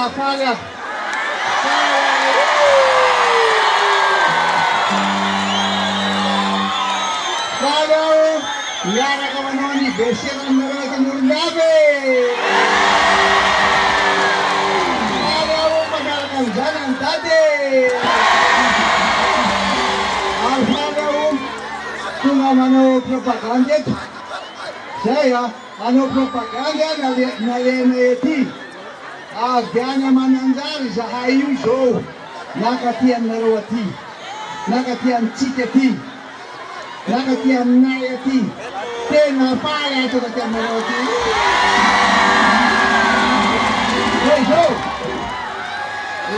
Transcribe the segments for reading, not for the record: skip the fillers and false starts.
falha. Falha. Yara Kamanoni, Besian Mera Kamurnabe. Falha Pagalakan Jalan Tade. Falha Tungamano propaganda. Saya ano propaganda na leneti. Aganya mananzari sa hayu show. Nakatian narawati. Nakatian chiketi. Nakatian nayati. Tena pala ito katian narawati. Hey show.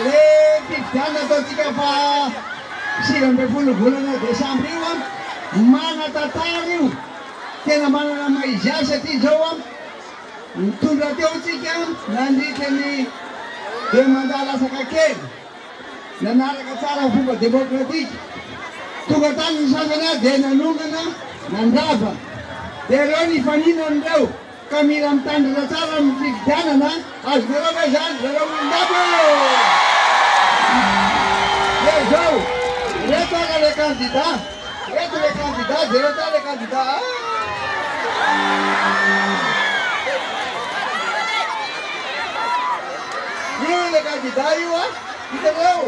Leti tanda to chika pa. Silang berpuluh-puluh na desambriwan. Mana tatariu. Tena mana na maijasa ti jawam. Tunda teo chikam. Nandito ni demandala sa kakeg. Nanara ka tsara fuba demokratik. Tugatan sa sana denanungan na nandaba. Deroni faninan daw. Kami lang tanda sa tsara mtigdana na. As naroga siya, naroga ndabo. Yeso. Reto ka le kandidat. Reto le kandidat. Reto le kandidat. Yun le kandidat yun. Kita tahu.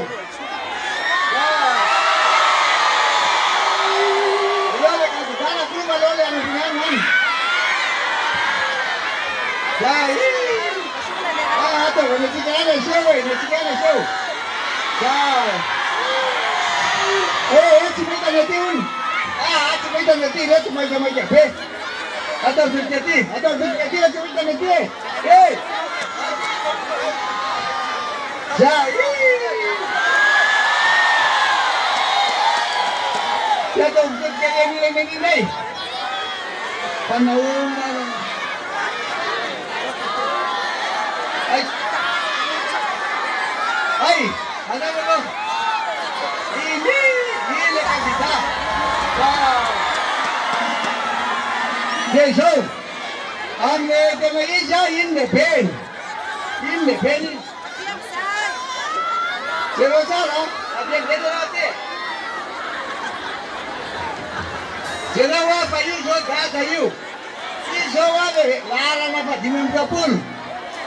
Ya, le kandidat na prima lole ang pinangan. Ya, ito, nasikana show eh, nasikana show. Ya. Cimita natin. Cimita natin, ito may kape. Atau berjati, cimita natin. Ya, ya tu berjati nilai. Panahon. Ay, ano mo? Ini kandidat. Yeso, ane kena ija independent. Pero salah, ada yang beda nanti. Jenawa payu jo dah you. Si jowa le lara na pa dimem kapul.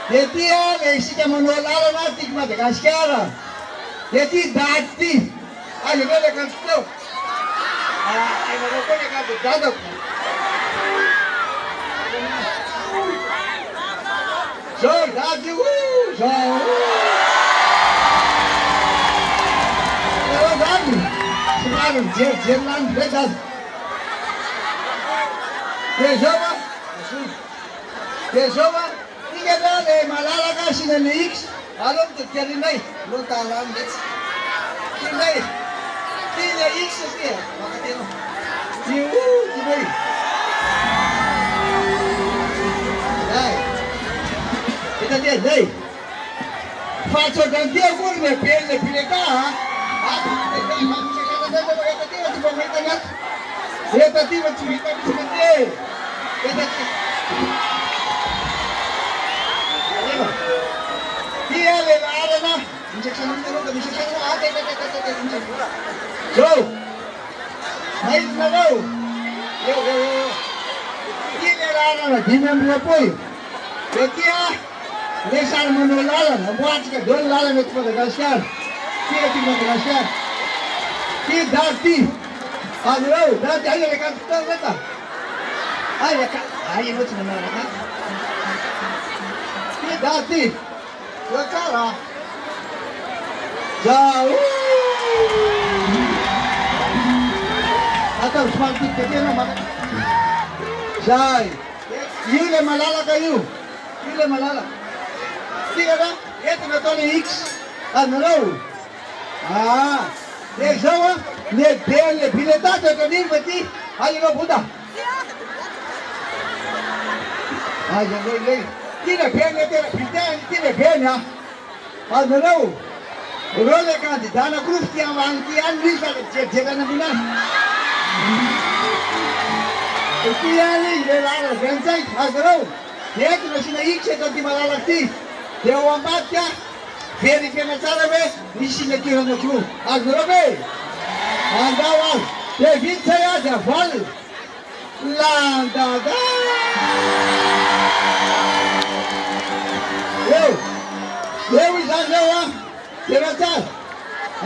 Detia le si kamano lara na tikma de kaskara. Deti dati. Ayo le kanto. Ayo le kanto dadok. So dati so. Sekarang jalan bebas. Kesoba, tiga dah Malala kasih nelik, alam tu jadi naik, lo talam deh, naik, tiga X sih, makanya tiga, naik, kita dia naik, faccio dan dia gurme pelle pileka, dia tadi cerita sebentar. Dia le lara na injection so naik na daw yo dia le lara na dinam na poi dia le sar mono lara na buat ka don lara na tpa da shar dia tpa da shar dia dati agro dati ayo le kan ta Ay, mo na ka. Dia dati Cara. Jauh. Atau seperti kecil nama. Jai. Yule Malala kayu. Yule Malala. Tiga dah. Itu natoli X. Ano? Dia Jawa. Dia bele bileta tu ni mati. Ayo Buddha. Ayo le. Tidak bele tidak bele. Ano? Role kandidat na grup yang wangkian bisa jaga nabuna. Ikiali lelala gensai agro. Dia tu masih naik seperti malalakti. Dia wambat ya. verifiena tsara hoe misy signature anankiroa. Azonareo ve? Andao azy. Dia vita zay azy avalona. Landada! Eo izany eo a, tena tsara.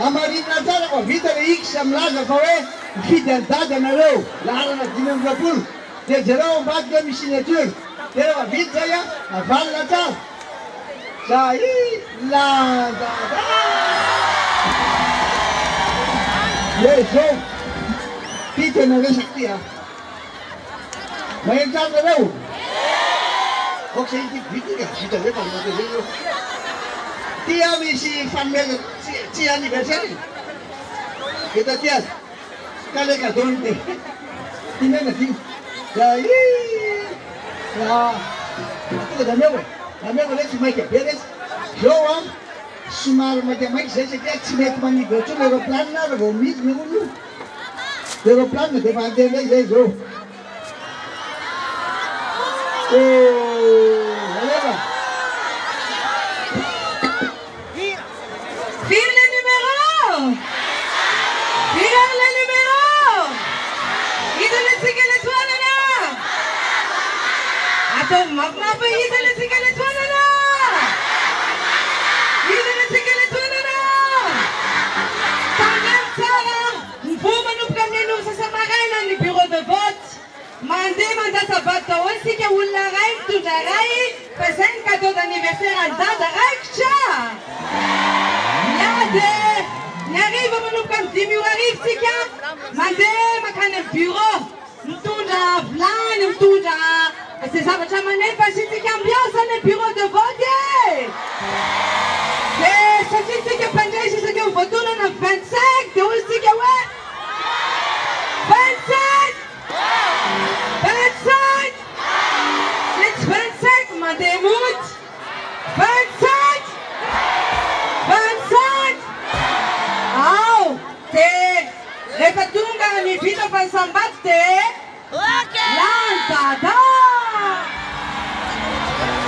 Amarinina tsara fa vita le X milaza fa hoe mifidy any dady anareo. Larana 520. Dia jereo ambadika misy signature. Tena fa vita zay a, avalona tsara. Zay landada! Zao, ty tena resaky ty a. Magneno tsara nareo? Ok, vita refa zay eo. Ty a misy fanomeza tsy anniversaire. Eta ty azy. Ka le cadeau ty. Ty mena ty. Zay tonga da meo e. Da meo le tsy maika be resy. Zao a somary maika zay satria tsy mety manidina tsony aeroplane raha vao midina olo io. Aeroplane dia efa handeha ndray zay zao. Aleva. Vive le numéro! Vive le numéro! Idolitsika l'étoile là! Attends, maintenant pas idolitsika l'étoile là! Idolitsika l'étoile là! Tangan tsara! Mvuma nupkamnenu sasamaraina ny bureau de vote. Mandeha mandasa-bato daholo sika olona ray mitondra ray fa zay ny cadeau d'anniversaire any dada raikitra! Dia ny hariva manomboka amin'ny 5 arivo tsika mandeha makany amin'ny bureau mitondra vilany mitondra zay zavatra maneno fa sitsika ambiance ny bureau de vote e! Dia satria tsika mpandraisa isaka mivoatonana 25 dia hoy tsika hoe 27! 25! It's 25 mandeha moty! 27! 27! Ao! Dia rehefa tonga ny vita fansambato dia landada!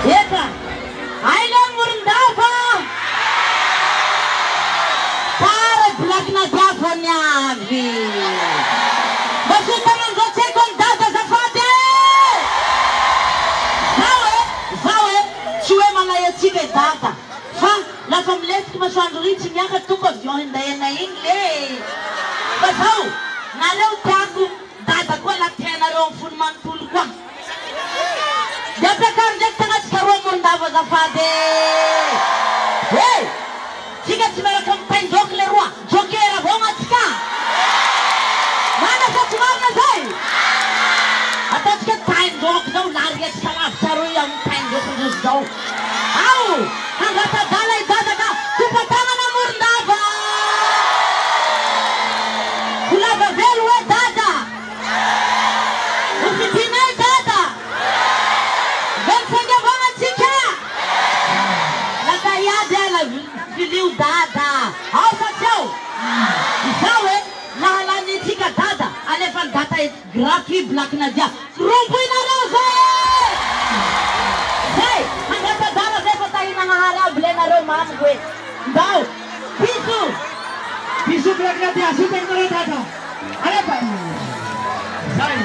Eta, aina Morondava! Para blakina dava ny avy! Masita manjao tseko ny dada zafady! Zao e, tsy hoe manayatsika dada. Fa lafa miletiky masoandro ritsy miaka toko avion hindaena iny le. Fa zao, nareo tiako dada koa la tianareo amin'ny folo manontolo koa. Dia ampiakary ndraiky tagnatsika roa Morondava zafady. Hey! Tsika tsy miaraka mipainjoky le roa, jokera avao gnatsika. Mana sa tsy marina zay? Ataotsika tainjoky zao lariatsika lavitra roy amin'ny tainjoky ndrozy zao. Ao! Hangatadala i dada ka tompatagnana Morondava! Volava velo hoe dada! Hofitinay dada! 25 avao atsika! Lakaiady ala vilio dada! Ao satsao! Izao e! Nahalanitsika dada! Alefa ny data grafi blakina dia! Romboinareo zay! Zay! Hangatadala zay fa tahinana harabo lenareo mamiko e! Ndao! Biso! Biso blakina dia, suta nareo dada. Alefa! Zay!